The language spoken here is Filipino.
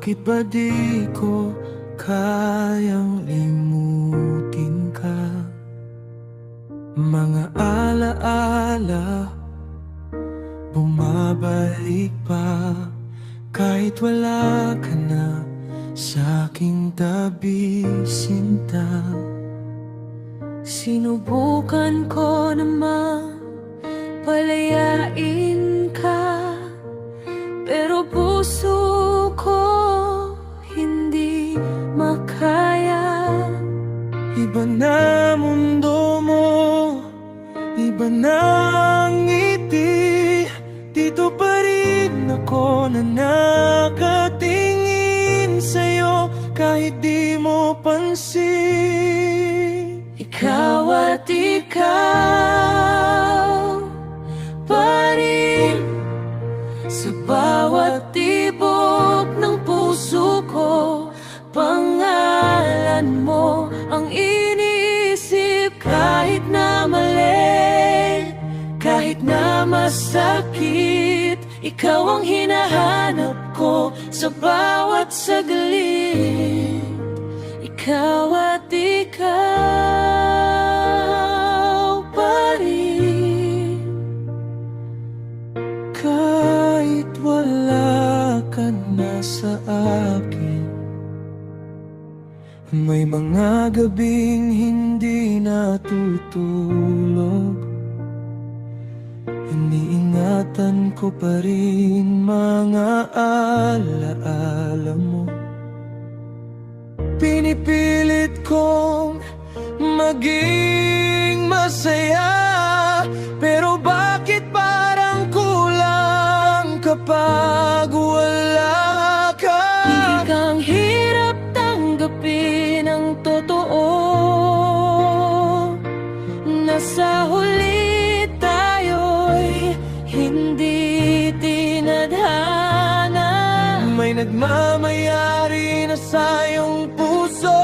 Bakit ba di ko kayang limutin ka? Mga alaala bumabalik pa kahit wala ka na sa'king tabi, sinta. Sinubukan ko naman palayain ka, pero puso ko hindi makaya. Iba na mundo mo, iba na ang ngiti. Dito pa rin ako na nakatingin sa'yo kahit di mo pansin. Ikaw at ikaw pa rin sa bawat tibok ng puso ko. Pangalan mo ang iniisip kahit na mali, kahit na masakit. Ikaw ang hinahanap ko sa bawat saglit. Ikaw at ikaw pa rin. Kahit wala ka na sa akin, may mga gabing hindi natutulog. Iniingatan ko pa rin mga alaala mo. Pinipilit kong maging masaya, pero bakit parang kulang kapag wala ka? Ikang hirap tanggapin ang totoo, nasa huli tayo'y hindi tinadhana. May nagmamayari na sa iyong puso.